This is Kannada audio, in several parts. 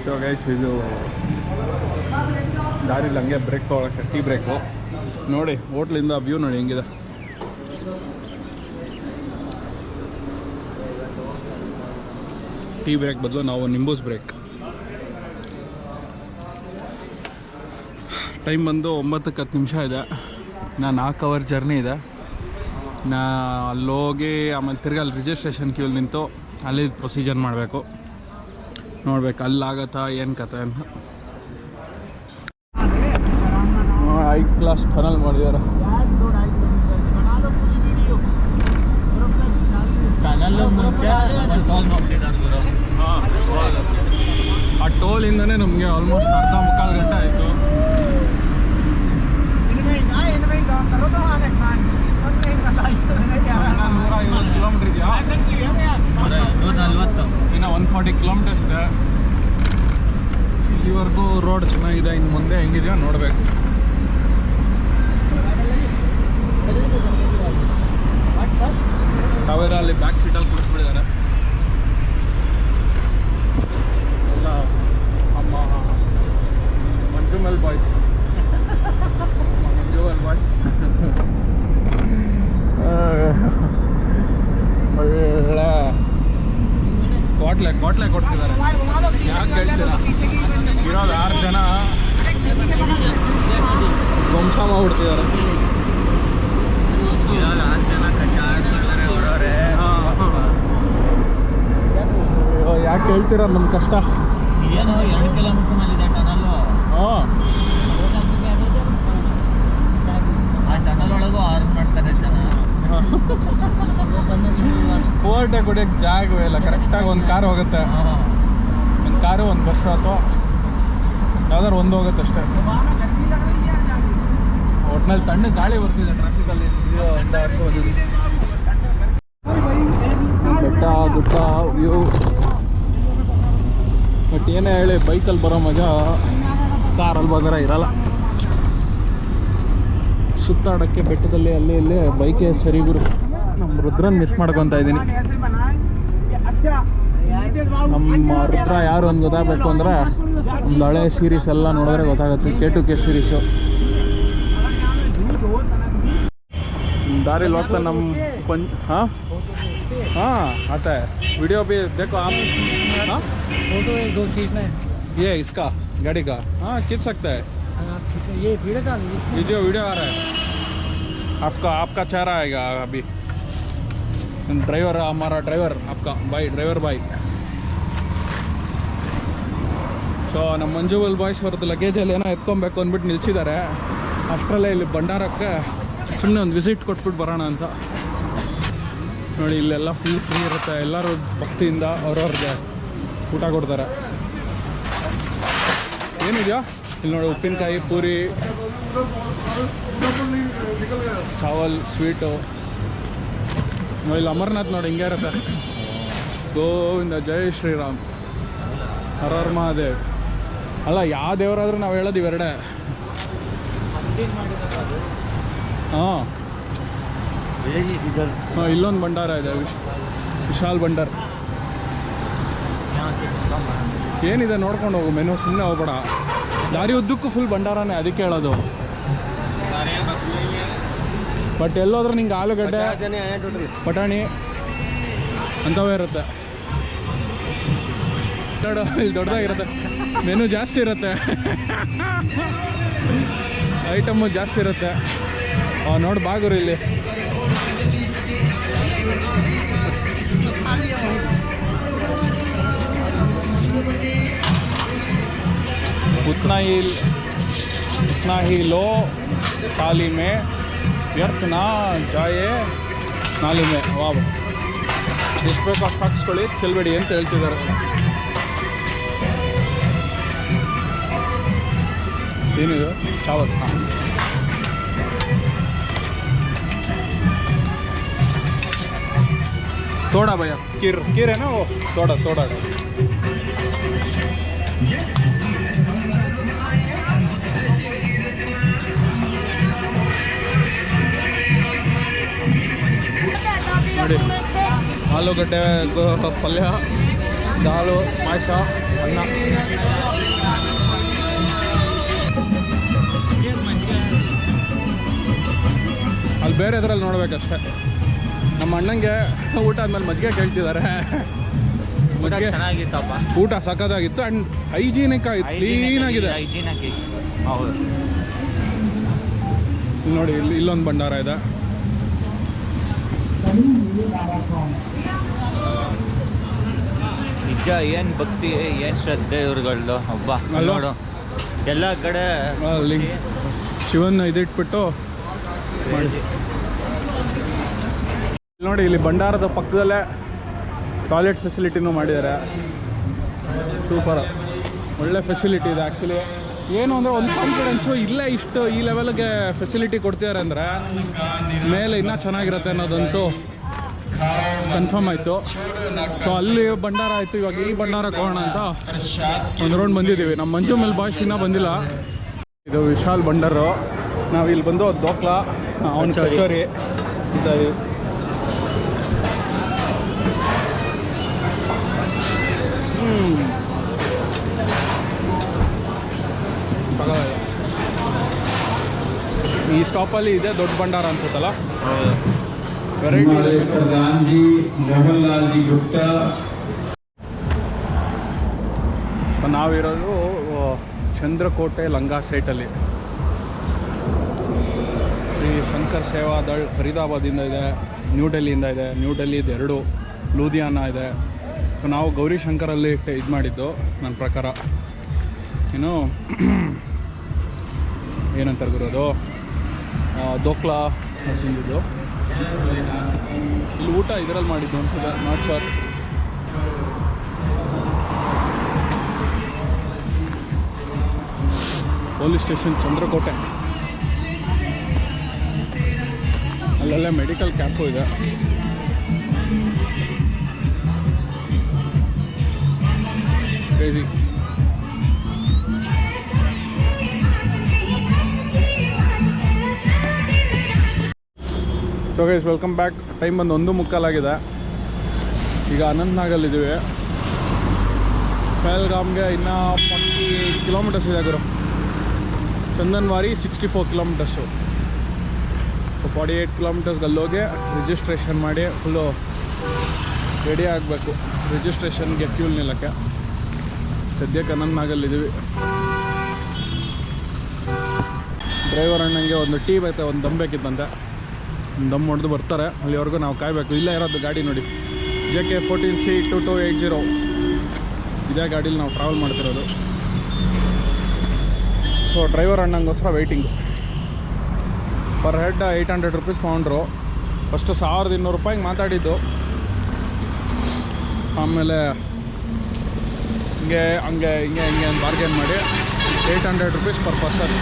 ಸೊ ಗೈಸ್ ಇದು ದಾರಿಲಿ ಹಂಗೆ ಬ್ರೇಕ್ ತೊಗೊಳಕ್ಕೆ ಟೀ ಬ್ರೇಕು ನೋಡಿ. ಹೋಟ್ಲಿಂದ ವ್ಯೂ ನೋಡಿ ಹೆಂಗಿದೆ. ಟೀ ಬ್ರೇಕ್ ಬದಲು ನಾವು ನಿಂಬೂಸ್ ಬ್ರೇಕ್. ಟೈಮ್ ಬಂದು 9:10 ಇದೆ. ನಾನು 4 ಅವರ್ ಜರ್ನಿ ಇದೆ. ನಾ ಅಲ್ಲೋಗಿ ಆಮೇಲೆ ತಿರ್ಗಿ ಅಲ್ಲಿ ರಿಜಿಸ್ಟ್ರೇಷನ್ ಕ್ಯೂಲ್ ನಿಂತು ಅಲ್ಲಿ ಪ್ರೊಸೀಜರ್ ಮಾಡಬೇಕು. ನೋಡ್ಬೇಕು ಅಲ್ಲಾಗತ್ತಾ ಏನು ಕತೆ ಅಂತ. ಹೈ ಕ್ಲಾಸ್ ಟನಲ್ ಮಾಡಿದ್ದಾರೆ. ಆ ಟೋಲಿಂದನೇ ನಮಗೆ ಆಲ್ಮೋಸ್ಟ್ ಅರ್ಧ ಮುಕ್ಕಾಲು ಗಂಟೆ ಆಯಿತು. 150 ಕಿಲೋಮೀಟರ್ ಇದೆಯಾ? ಇನ್ನು 140 ಕಿಲೋಮೀಟರ್ಸ್ ಇದೆ. ಇಲ್ಲಿವರೆಗೂ ರೋಡ್ ಚೆನ್ನಾಗಿದೆ. ಇನ್ನು ಮುಂದೆ ಹೆಂಗಿದೆಯೋ ನೋಡಬೇಕು. ಕಾವೇರ ಅಲ್ಲಿ ಬ್ಯಾಕ್ ಸೀಟಲ್ಲಿ ಕೂರಿಸ್ಬಿಟ್ಟಿದ್ದಾರೆ ಎಲ್ಲ ನಮ್ಮ ಮಂಜುಮಲ್ ಬಾಯ್ಸ್. ಒಳ್ಳೆ ಕ್ವಾಟ್ಲೆ ಕೊಡ್ತಿದ್ದಾರೆ. ಯಾಕೆ ಹೇಳ್ತೀರಾ? ಇರೋದು 6 ಜನ ಧ್ವಂಸ ಮಾಡ್ಬಿಡ್ತಿದ್ದಾರೆ. ಯಾಕೆ ಹೇಳ್ತೀರಾ ನಮ್ಮ ಕಷ್ಟ? ಏನು 2 ಕಿಲೋಮೀಟರ್ ಮೇಲಿದೆ ಟನಲ್ಲು. ಆ ಟನಲ್ ಒಳಗೂ ಆರ್ನ್ ಮಾಡ್ತಾರೆ ಜನ. ಓವರ್ಟೇಕ್ ಹೊಡಿಯೋಕ್ಕೆ ಜಾಗವೇ ಇಲ್ಲ. ಕರೆಕ್ಟಾಗಿ ಒಂದು ಕಾರ್ ಹೋಗುತ್ತೆ, ಒಂದು ಕಾರು ಒಂದು ಬಸ್ ಅಥವಾ ಯಾವ್ದಾದ್ರು ಒಂದು ಹೋಗುತ್ತೆ ಅಷ್ಟೇ. ಒಟ್ಟಿನಲ್ಲಿ ತಣ್ಣ ಗಾಳಿ ಬರ್ತಿದೆ ಟ್ರಾಫಿಕಲ್ಲಿ. ಬೆಟ್ಟ ಗುಡ್ಡ ವ್ಯೂ. ಬಟ್ ಏನೇ ಹೇಳಿ ಬೈಕಲ್ಲಿ ಬರೋ ಮಜಾ ಕಾರಲ್ಲಿ ಬಂದರೆ ಇರಲ್ಲ. ಸುತ್ತಾಡೋಕ್ಕೆ ಬೆಟ್ಟದಲ್ಲಿ ಅಲ್ಲಿ ಇಲ್ಲಿ ಬೈಕೇ ಸರಿ ಗುರು. ನಮ್ಮ ರುದ್ರನ್ ಮಿಸ್ ಮಾಡ್ಕೊತಾ ಇದ್ದೀನಿ. ನಮ್ಮ ರುದ್ರ ಯಾರು ಅಂತ ಗೊತ್ತಾಗಬೇಕು ಅಂದರೆ ಒಂದು ಹಳೆ ಸೀರೀಸ್ ಎಲ್ಲ ನೋಡಿದ್ರೆ ಗೊತ್ತಾಗುತ್ತೆ. K2K series. दारी लौटता नम हाँ हाँ आता है वीडियो भी देखो आप। हाँ फोटो 1-2 खींचना है ये इसका गाड़ी का। हाँ खींच सकता है ये वीडियो का वीडियो आ रहा है आपका चेहरा आएगा अभी। ड्राइवर हमारा ड्राइवर आपका ड्राइवर भाई। ಸೊ ನಮ್ಮ ಮಂಜುವಲ್ ಬಾಯ್ಸ್ ಅವ್ರದ್ದು ಲಗೇಜಲ್ಲಿ ಏನೋ ಎತ್ಕೊಬೇಕು ಅಂದ್ಬಿಟ್ಟು ನಿಲ್ಸಿದ್ದಾರೆ. ಅಷ್ಟರಲ್ಲೇ ಇಲ್ಲಿ ಭಂಡಾರಕ್ಕೆ ಸುಮ್ಮನೆ ಒಂದು ವಿಸಿಟ್ ಕೊಟ್ಬಿಟ್ಟು ಬರೋಣ ಅಂತ ನೋಡಿ. ಇಲ್ಲೆಲ್ಲ ಫುಲ್ ಫ್ರೀ ಇರುತ್ತೆ. ಎಲ್ಲರೂ ಭಕ್ತಿಯಿಂದ ಅವ್ರವ್ರಿಗೆ ಊಟ ಕೊಡ್ತಾರೆ. ಏನಿದೆಯಾ ಇಲ್ಲಿ ನೋಡಿ, ಉಪ್ಪಿನಕಾಯಿ, ಪೂರಿ, ಚಾವಲ್, ಸ್ವೀಟು. ಇಲ್ಲಿ ಅಮರ್ನಾಥ್ ನೋಡಿ ಹಿಂಗೆ ಇರುತ್ತೆ. ಗೋವಿಂದ ಜೈ ಶ್ರೀರಾಮ್ ಹರ ಹರ ಮಹಾದೇವ್. ಅಲ್ಲ ಯಾವ ದೇವರಾದ್ರೂ ನಾವು ಹೇಳೋದು ಇವೆರಡೇ. ಹಾಂ ಹಾಂ ಇಲ್ಲೊಂದು ಭಂಡಾರ ಇದೆ, ವಿಶಾಲ್ ಭಂಡಾರ್. ಏನಿದೆ ನೋಡ್ಕೊಂಡು ಹೋಗು ಮೆನು, ಸುಮ್ಮನೆ ಹೋಗ್ಬೇಡ. ದಾರಿ ಉದ್ದಕ್ಕೂ ಫುಲ್ ಭಂಡಾರನೇ, ಅದಕ್ಕೆ ಹೇಳೋದು. ಬಟ್ ಎಲ್ಲೋದ್ರೂ ನಿಂಗೆ ಆಲೂಗಡ್ಡೆ, ಬಟಾಣಿ ಅಂಥವೇ ಇರುತ್ತೆ. ಇಲ್ಲಿ ದೊಡ್ಡದಾಗಿರುತ್ತೆ, ಮೆನು ಜಾಸ್ತಿ ಇರುತ್ತೆ, ಐಟಮು ಜಾಸ್ತಿ ಇರುತ್ತೆ. ನೋಡಿ ಬಾಗುರು ಇಲ್ಲಿ उतना ही लो थाली में व्यर्थ ना जाए नाली में. ವಾವ್, ಎಷ್ಟು ಬೇಕು ಅಷ್ಟು ಹಾಕ್ಸ್ಕೊಳ್ಳಿ, ಚೆಲ್ಬೇಡಿ ಅಂತ ಹೇಳ್ತಿದ್ದಾರೆ. ಏನಿದು ಚಾವಲ್. ಹಾಂ तोड़ा भैया कीर है ना वो, तोड़ा ನೋಡಿ. ಆಲೂಗಡ್ಡೆ ಪಲ್ಯ, ದಾಲು ಪಾಯಸ ಅನ್ನ. ಅಲ್ಲಿ ಬೇರೆ ಇದ್ರಲ್ಲಿ ನೋಡ್ಬೇಕಷ್ಟೆ. ನಮ್ಮ ಅಣ್ಣಂಗೆ ಊಟ ಆದ್ಮೇಲೆ ಮಜ್ಜಿಗೆ ಕೇಳ್ತಿದ್ದಾರೆ. ಮಜ್ಜಿಗೆ ಚೆನ್ನಾಗಿತ್ತಪ್ಪ, ಊಟ ಸಖತ್ತಾಗಿತ್ತು ಆ್ಯಂಡ್ ಹೈಜೀನಿಕ್ ಆಗಿ ಕ್ಲೀನಾಗಿದೆ. ಹೌದು. ನೋಡಿ ಇಲ್ಲೊಂದು ಭಂಡಾರ ಇದೆ. ನಿಜ ಏನ್ ಭಕ್ತಿ ಏನ್ ಶ್ರದ್ಧೆ ಇವ್ರುಗಳದ್ದು ಹಬ್ಬ ಅಲ್ವಾ? ನೋಡು ಎಲ್ಲ ಕಡೆ ಅಲ್ಲಿ ಶಿವನ್ ಇದಿಟ್ಬಿಟ್ಟು ಮಾಡಿ. ನೋಡಿ ಇಲ್ಲಿ ಭಂಡಾರದ ಪಕ್ಕದಲ್ಲೇ ಟಾಯ್ಲೆಟ್ ಫೆಸಿಲಿಟಿನೂ ಮಾಡಿದ್ದಾರೆ. ಸೂಪರ್, ಒಳ್ಳೆ ಫೆಸಿಲಿಟಿ ಇದೆ ಆ್ಯಕ್ಚುಲಿ. ಏನು ಅಂದರೆ ಒಂದು ಕಾನ್ಫಿಡೆನ್ಸು ಇಲ್ಲೇ ಇಷ್ಟು ಈ ಲೆವೆಲ್ಗೆ ಫೆಸಿಲಿಟಿ ಕೊಡ್ತಿದ್ದಾರೆ ಅಂದರೆ ಮೇಲೆ ಇನ್ನೂ ಚೆನ್ನಾಗಿರುತ್ತೆ ಅನ್ನೋದಂತೂ ಕನ್ಫರ್ಮ್ ಆಯಿತು. ಸೊ ಅಲ್ಲಿ ಭಂಡಾರ ಆಯಿತು, ಇವಾಗ ಈ ಭಂಡಾರಕ್ಕೆ ಹೋಗೋಣ ಅಂತ ಒಂದು ರೌಂಡ್ ಬಂದಿದ್ದೀವಿ. ನಮ್ಮ ಮಂಜು ಮೇಲ್ ಬಾಯ್ಸ್ ಇನ್ನೂ ಬಂದಿಲ್ಲ. ಇದು ವಿಶಾಲ್ ಭಂಡಾರು. ನಾವು ಇಲ್ಲಿ ಬಂದು ದೋಕ್ಲಾ, ಅವನ ಕಚೋರಿ ಅಂತ ಈ ಸ್ಟಾಪಲ್ಲಿ ಇದೆ ದೊಡ್ಡ ಭಂಡಾರ ಅನ್ಸುತ್ತಲ್ಲ. प्रधान जी मोहन लाल जी गुप्ता. ನಾವಿರೋದು ಚಂದ್ರಕೋಟೆ ಲಂಗಾ ಸೈಟಲ್ಲಿ. ಶ್ರೀ ಶಂಕರ್ ಸೇವಾದಳ್ ಫರೀದಾಬಾದಿಂದ ಇದೆ, ನ್ಯೂ ಡೆಲ್ಲಿಯಿಂದ ಇದೆ. ನ್ಯೂ ಡೆಲ್ಲಿದು 2, ಲೂಧಿಯಾನ ಇದೆ. ಸೊ ನಾವು ಗೌರಿ ಶಂಕರಲ್ಲಿ ಇದು ಮಾಡಿದ್ದು ನನ್ನ ಪ್ರಕಾರ. ಏನು ಏನಂತಾರೆ ಗುರೋದು, ದೋಕ್ಲಾ ತಿಂದಿದ್ದು. ಇಲ್ಲಿ ಊಟ ಇದರಲ್ಲಿ ಮಾಡಿದ್ದು ಅನ್ಸುತ್ತೆ, not sure. Police station Chandrakote. ಅಲ್ಲೆಲ್ಲ ಮೆಡಿಕಲ್ ಕ್ಯಾಂಪು ಇದೆ. Crazy. So guys welcome back. Time ಬಂದು 1:15 ಆಗಿದೆ. ಈಗ ಅನಂತನಾಗಲ್ಲಿದ್ದೀವಿ. ಪಹಲ್ಗಾಮ್ಗೆ ಇನ್ನೂ 40 ಕಿಲೋಮೀಟರ್ಸ್ ಇದೆ ಗುರು. ಚಂದನ್ವಾರಿ 64 ಕಿಲೋಮೀಟರ್ಸು. ಸೊ 48 ಕಿಲೋಮೀಟರ್ಸ್ಗೆ ಅಲ್ಲೋಗಿ ರಿಜಿಸ್ಟ್ರೇಷನ್ ಮಾಡಿ ಫುಲ್ಲು ರೆಡಿ ಆಗಬೇಕು ರಿಜಿಸ್ಟ್ರೇಷನ್ಗೆ, ಕ್ಯೂಲ್ ನಿಲ್ಲಕ್ಕೆ. ಸದ್ಯಕ್ಕೆ ಅನಂತನಾಗಲ್ಲಿದ್ದೀವಿ. ಡ್ರೈವರ್ ಅಣ್ಣಂಗೆ ಒಂದು ಟೀ ಬೈತೆ, ಒಂದು ದಮ್ ಬೇಕಿತ್ತಂತೆ. ಒಂದು ದಮ್ ಹೊಡೆದು ಬರ್ತಾರೆ. ಅಲ್ಲಿವರೆಗೂ ನಾವು ಕಾಯಬೇಕು. ಇಲ್ಲೇ ಇರೋದು ಗಾಡಿ ನೋಡಿ, JK14C2280. ಇದೇ ಗಾಡೀಲಿ ನಾವು ಟ್ರಾವೆಲ್ ಮಾಡ್ತಿರೋದು. ಸೊ ಡ್ರೈವರ್ ಅಣ್ಣಂಗೋಸ್ಕರ ವೆಯ್ಟಿಂಗು. ಪರ್ ಹೆಡ್ 800 ರುಪೀಸ್ ತೊಗೊಂಡ್ರು. ಫಸ್ಟು 1200 ರೂಪಾಯಿಗೆ ಮಾತಾಡಿದ್ದು. ಆಮೇಲೆ ಹಿಂಗೆ ಬಾರ್ಗೇನ್ ಮಾಡಿ 800 ರುಪೀಸ್ ಪರ್ ಪರ್ಸನ್.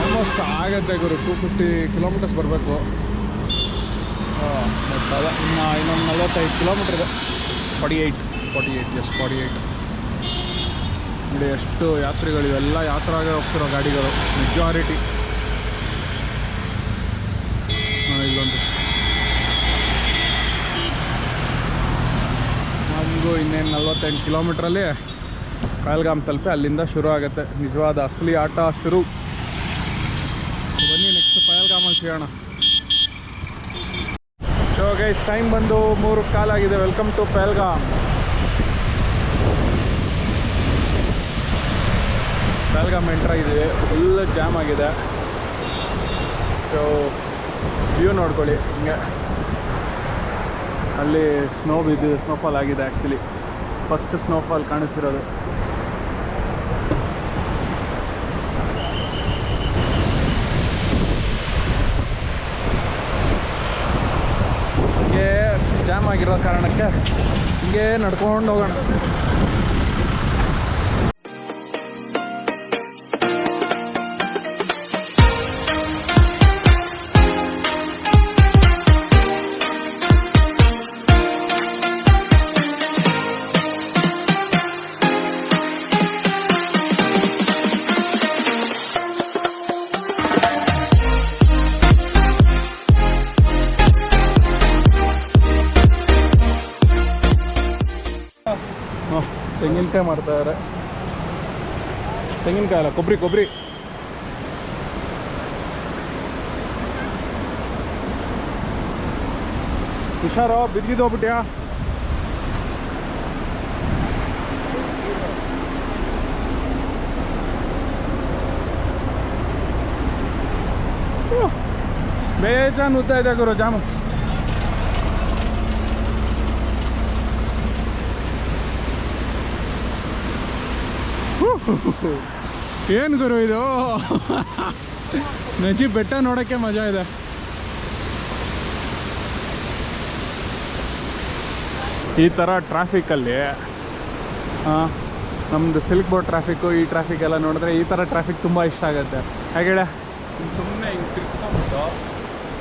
ಆಲ್ಮೋಸ್ಟ್ ಆಗುತ್ತೆ ಗುರು. 250 ಕಿಲೋಮೀಟರ್ಸ್ ಬರಬೇಕು. ಬಟ್ ಅದೇ ಇನ್ನೊಂದು 45 ಕಿಲೋಮೀಟ್ರ್ ಇದೆ. 48 ನೋಡಿ ಎಷ್ಟು ಯಾತ್ರಿಗಳು. ಇವೆಲ್ಲ ಯಾತ್ರಾಗೆ ಹೋಗ್ತಿರೋ ಗಾಡಿಗಳು ಮೆಜಾರಿಟಿ. ಇಲ್ಲೊಂದು ನಮಗೂ ಇನ್ನೇನು 48 ಕಿಲೋಮೀಟ್ರಲ್ಲಿ ಪಹಲ್ಗಾಮ್ ತಲುಪಿ ಅಲ್ಲಿಂದ ಶುರು ಆಗುತ್ತೆ ನಿಜವಾದ ಅಸಲಿ ಆಟ ಶುರು. ಬನ್ನಿ ನೆಕ್ಸ್ಟ್ ಪಹಲ್ಗಾಮಲ್ಲಿ ಸಿಗೋಣ. ಸೊ ಗೈಸ್ ಟೈಮ್ ಬಂದು 3:15 ಆಗಿದೆ. Welcome to Pahalgam. Pahalgam entry ಆಗಿದ್ದೀವಿ. ಫುಲ್ ಜಾಮ್ ಆಗಿದೆ. ಸೊ ವ್ಯೂ ನೋಡ್ಕೊಳ್ಳಿ. ಹಿಂಗೆ ಅಲ್ಲಿ ಸ್ನೋಫಾಲ್ ಆಗಿದೆ. ಆ್ಯಕ್ಚುಲಿ ಫಸ್ಟ್ ಸ್ನೋಫಾಲ್ ಕಾಣಿಸ್ತಿರೋದು. ಹಿಂಗೆ ಜಾಮ್ ಆಗಿರೋ ಕಾರಣಕ್ಕೆ ಹಿಂಗೆ ನಡ್ಕೊಂಡು ಹೋಗೋಣ. ತೆಂಗಿನಕಾಯಿ ಮಾಡ್ತಾಯಿದ್ದಾರೆ. ತೆಂಗಿನಕಾಯಿ ಅಲ್ಲ, ಕೊಬ್ಬರಿ. ಹುಷಾರೋ, ಬಿದ್ದಿದ್ದೋಗ್ಬಿಟ್ಯಾ? ಬೇಜಾನ್ ಉದ್ದ ಇದೆ ಗುರು ಜಾಮು. ಏನು ಗುರು ಇದು? ನಜಿ ಬೆಟ್ಟ ನೋಡೋಕ್ಕೆ ಮಜಾ ಇದೆ. ಈ ಥರ ಟ್ರಾಫಿಕಲ್ಲಿ ನಮ್ಮದು ಸಿಲ್ಕ್ ಬೋರ್ಡ್ ಟ್ರಾಫಿಕ್ಕು, ಈ ಟ್ರಾಫಿಕ್ ಎಲ್ಲ ನೋಡಿದ್ರೆ ಈ ಥರ ಟ್ರಾಫಿಕ್ ತುಂಬ ಇಷ್ಟ ಆಗುತ್ತೆ. ಹಾಗೆ ಸುಮ್ಮನೆ ಹಿಂಗೆ ತಿರ್ಸ್ಕೊಂಡ್ಬಿಟ್ಟು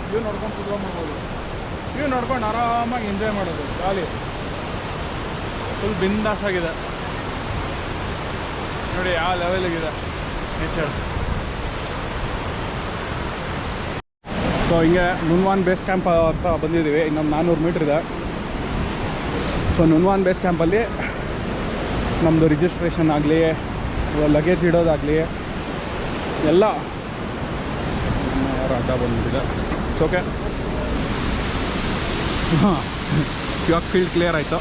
ವ್ಯೂ ನೋಡ್ಕೊಂಡು ಕುತ್ಕೊಂಡ್ಬಿಡ್ಬೋದು. ವ್ಯೂ ನೋಡ್ಕೊಂಡು ಆರಾಮಾಗಿ ಎಂಜಾಯ್ ಮಾಡೋದು. ಗಾಳಿ ಫುಲ್ ಬಿಂದಾಸ್ ಆಗಿದೆ ನೋಡಿ, ಯಾವ ಲೆವೆಲಿಗಿದೆ ನೇಚರ್. ಸೊ ಹಿಂಗೆ ನುನ್ವಾನ್ ಬೇಸ್ ಕ್ಯಾಂಪ್ ಹತ್ರ ಬಂದಿದ್ದೀವಿ. ಇನ್ನೊಂದು 400 ಮೀಟ್ರ್ ಇದೆ. ಸೊ ನುನ್ವಾನ್ ಬೇಸ್ ಕ್ಯಾಂಪಲ್ಲಿ ನಮ್ಮದು ರಿಜಿಸ್ಟ್ರೇಷನ್ ಆಗಲಿ, ಲಗೇಜ್ ಇಡೋದಾಗಲಿ ಎಲ್ಲ ಅಡ್ಡ ಬಂದ್ಬಿಟ್ಟಿದೆ. ಓಕೆ, ಹಾಂ, ಇವಾಗ ಫೀಲ್ಡ್ ಕ್ಲಿಯರ್ ಆಯಿತು.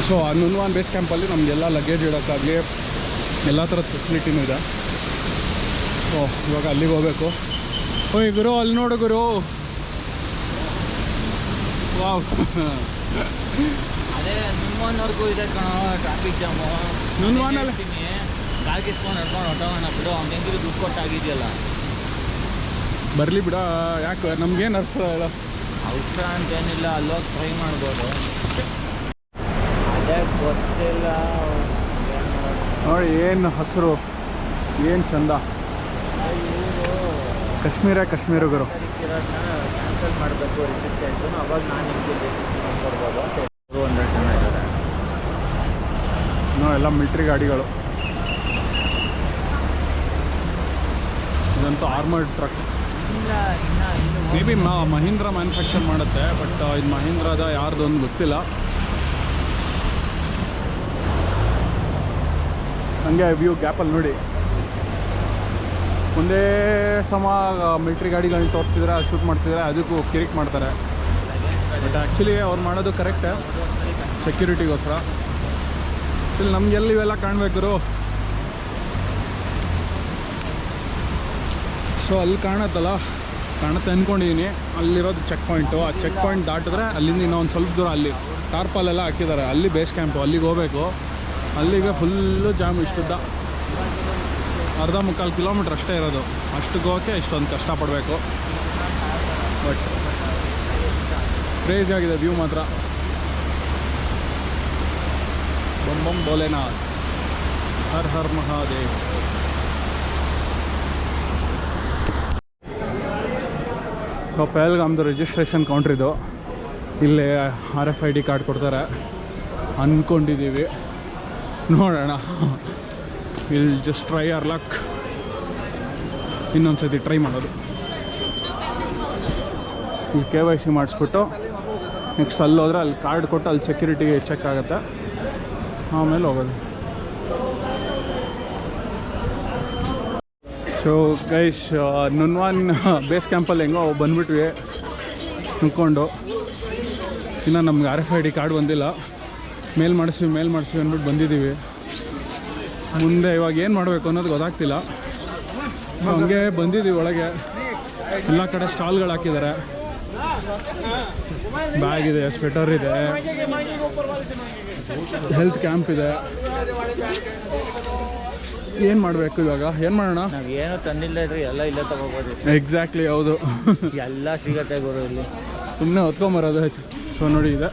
ಸೊ ಆ ನುನ್ವಾನ್ ಬೇಸ್ ಕ್ಯಾಂಪಲ್ಲಿ ನಮಗೆಲ್ಲ ಲಗೇಜ್ ಇಡೋಕ್ಕಾಗಲಿ ಎಲ್ಲ ಥರದ ಫೆಸಿಲಿಟಿನೂ ಇದೆ. ಸೊ ಇವಾಗ ಅಲ್ಲಿಗೆ ಹೋಗಬೇಕು. ಓಯ್ ಗುರು, ಅಲ್ಲಿ ನೋಡು ಗುರು, ವಾವ್. ಅದೇ ನುನ್ವಾನ್ವರೆಗೂ ಇದೆ ಕಣೋ ಟ್ರಾಫಿಕ್ ಜಾಮು. ನುನ್ವಾನಲ್ಲಿ ಕಾಲ್ಕಿಸ್ಕೊಂಡು ನಡ್ಕೊಂಡು ಹೊಟ್ಟೋಗೋಣ ಬಿಡು. ಅವ್ನು ಹೆಂಗಿರು ದುಡ್ಡು ಕೊಟ್ಟಾಗಿದೆಯಲ್ಲ, ಬರಲಿ ಬಿಡ. ಯಾಕೆ ನಮ್ಗೇನು ಅವಸರ ಇಲ್ಲ. ಅವಸರ ಅಂತೇನಿಲ್ಲ, ಅಲ್ಲೋಗಿ ಟ್ರೈ ಮಾಡ್ಬೋದು. ಅದೇ ಗೊತ್ತಿಲ್ಲ ನೋಡಿ, ಏನು ಹಸಿರು, ಏನು ಚಂದ. ಕಾಶ್ಮೀರ ಗುರು. ಕ್ಯಾನ್ಸಲ್ ಮಾಡಬೇಕು ರಿಜಿಸ್ಟ್ರೇಷನ್. ಅವಾಗ ನಾನು ನಿಮಗೆ ರಿಜಿಸ್ಟ್ರೇಷನ್ ಕೊಡ್ಬೋದು. ಒಂದಷ್ಟು ಜನ ಇದ್ದಾರೆ. ಎಲ್ಲ ಮಿಲ್ಟ್ರಿ ಗಾಡಿಗಳು. ಇದಂತೂ armoured truck. May be Mahindra manufacture ಮಾಡುತ್ತೆ, ಬಟ್ ಇದು ಮಹೀಂದ್ರದ ಯಾರ್ದು ಒಂದು ಗೊತ್ತಿಲ್ಲ. ಹಂಗೆ ವ್ಯೂ ಗ್ಯಾಪಲ್ಲಿ ನೋಡಿ, ಒಂದೇ ಸಮ ಮಿಲ್ಟ್ರಿ ಗಾಡಿಗಳನ್ನ ತೋರಿಸಿದ್ರೆ ಶೂಟ್ ಮಾಡ್ತಿದ್ರೆ ಅದಕ್ಕೂ ಕಿರಿಕ್ ಮಾಡ್ತಾರೆ. ಬಟ್ ಆ್ಯಕ್ಚುಲಿ ಅವ್ರು ಮಾಡೋದು ಕರೆಕ್ಟೇ, ಸೆಕ್ಯೂರಿಟಿಗೋಸ್ಕರ. ಆ್ಯಕ್ಚುಲಿ ನಮಗೆಲ್ಲ ಇವೆಲ್ಲ ಕಾಣಬೇಕು. ಸೊ ಅಲ್ಲಿ ಕಾಣುತ್ತೆ ಅಂದ್ಕೊಂಡಿದ್ದೀನಿ. ಅಲ್ಲಿರೋದು ಚೆಕ್ ಪಾಯಿಂಟು. ಆ ಚೆಕ್ ಪಾಯಿಂಟ್ ದಾಟಿದ್ರೆ ಅಲ್ಲಿಂದ ಇನ್ನೊಂದು ಸ್ವಲ್ಪ ದೂರ ಅಲ್ಲಿ ಟಾರ್ಪಲ್ಲೆಲ್ಲ ಹಾಕಿದ್ದಾರೆ. ಅಲ್ಲಿ ಬೇಸ್ ಕ್ಯಾಂಪು, ಅಲ್ಲಿಗೆ ಹೋಗಬೇಕು. ಅಲ್ಲಿಗೆ ಫುಲ್ಲು ಜಾಮ್. ಇಷ್ಟುದ್ದ 1/4 ಕಿಲೋಮೀಟ್ರ್ ಅಷ್ಟೇ ಇರೋದು. ಅಷ್ಟಕ್ಕೆ ಹೋಗೋಕ್ಕೆ ಇಷ್ಟೊಂದು ಕಷ್ಟಪಡಬೇಕು. ಬಟ್ ಕ್ರೇಜಿ ಆಗಿದೆ ವ್ಯೂ ಮಾತ್ರ. ಬಂ ಬಂ ಭೋಲೆನಾಥ್, ಹರ್ ಹರ್ ಮಹಾದೇವ್. ಸೊ ಪಹಲ್ಗಾಮ್ದು ರಿಜಿಸ್ಟ್ರೇಷನ್ ಕೌಂಟ್ರಿದು. ಇಲ್ಲೇ RFID ಕಾರ್ಡ್ ಕೊಡ್ತಾರೆ ಅಂದ್ಕೊಂಡಿದ್ದೀವಿ. ನೋಡೋಣ, will just try our luck. ಇನ್ನೊಂದು ಸತಿ ಟ್ರೈ ಮಾಡೋದು. ಇಲ್ಲಿ KYC ಮಾಡಿಸ್ಬಿಟ್ಟು ನೆಕ್ಸ್ಟ್ ಅಲ್ಲಿ ಹೋದರೆ ಅಲ್ಲಿ ಕಾರ್ಡ್ ಕೊಟ್ಟು ಅಲ್ಲಿ ಸೆಕ್ಯೂರಿಟಿಗೆ ಚೆಕ್ ಆಗುತ್ತೆ, ಆಮೇಲೆ ಹೋಗೋದು. ಸೊ ಗೈಸ್, ನುನ್ವಾನ್ ಬೇಸ್ ಕ್ಯಾಂಪಲ್ಲಿ ಹೆಂಗೋ ಬಂದ್ಬಿಟ್ವಿ ನುಕ್ಕೊಂಡು. ಇನ್ನು ನಮ್ಗೆ RFID ಕಾರ್ಡ್ ಬಂದಿಲ್ಲ. ಮೇಲ್ ಮಾಡಿಸ್ತೀವಿ ಅಂದ್ಬಿಟ್ಟು ಬಂದಿದ್ದೀವಿ. ಮುಂದೆ ಇವಾಗ ಏನು ಮಾಡಬೇಕು ಅನ್ನೋದು ಗೊತ್ತಾಗ್ತಿಲ್ಲ. ಹಂಗೆ ಬಂದಿದ್ದೀವಿ ಒಳಗೆ. ಎಲ್ಲ ಕಡೆ ಸ್ಟಾಲ್ಗಳು ಹಾಕಿದ್ದಾರೆ. ಬ್ಯಾಗ್ ಇದೆ, ಸ್ವೆಟರ್ ಇದೆ, ಹೆಲ್ತ್ ಕ್ಯಾಂಪ್ ಇದೆ. ಏನು ಮಾಡಬೇಕು ಇವಾಗ? ಏನು ಮಾಡೋಣ? ನಾವು ಏನೋ ತಂದಿಲ್ಲ ರೀ, ಎಲ್ಲ ಇಲ್ಲೇ ತಗೋಬೋದು. ಎಕ್ಸಾಕ್ಟ್ಲಿ, ಹೌದು. ಎಲ್ಲ ಸಿಗತ್ತೆ ಗುರು ಇಲ್ಲಿ. ಸುಮ್ಮನೆ ಹೊತ್ಕೊಂಬರೋದು ಆಯ್ತು. ಸೊ ನೋಡಿ, ಇದೆ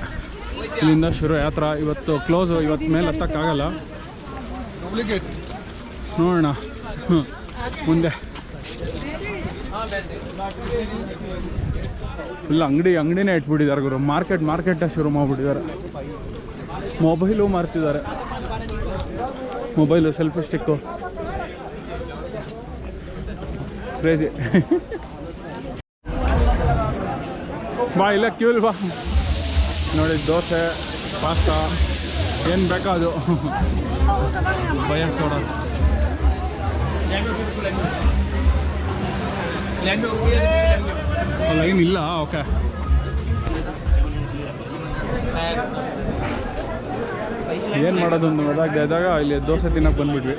ಇಲ್ಲಿಂದ ಶುರು ಯಾತ್ರಾ. ಇವತ್ತು ಕ್ಲೋಸು, ಇವತ್ತು ಮೇಲೆ ಹತ್ತಕ್ಕಾಗಲ್ಲ. ನೋಡೋಣ ಮುಂದೆ. ಫುಲ್ ಅಂಗಡಿನೇ ಇಟ್ಬಿಟ್ಟಿದ್ದಾರೆ ಗುರು. ಮಾರ್ಕೆಟೇ ಶುರು ಮಾಡಿಬಿಟ್ಟಿದ್ದಾರೆ. ಮೊಬೈಲು ಮಾರ್ತಿದ್ದಾರೆ. Mobile, selfie stick, crazy. ಬಾ, ಇಲ್ಲ ಕ್ಯೂಲ್ ಬಾ. ನೋಡಿ, ದೋಸೆ, ಪಾಸ್ತಾ, ಏನು ಬೇಕೋ ಅದು ಭಯ ಕೊಡೋದು. ಲೈನ್ ಇಲ್ಲ. ಓಕೆ, ಏನು ಮಾಡೋದು ಒಂದು ಇದಾಗ ಇಲ್ಲಿ ದೋಸೆ ತಿನ್ನಕ್ಕೆ ಬಂದ್ಬಿಟ್ವಿ.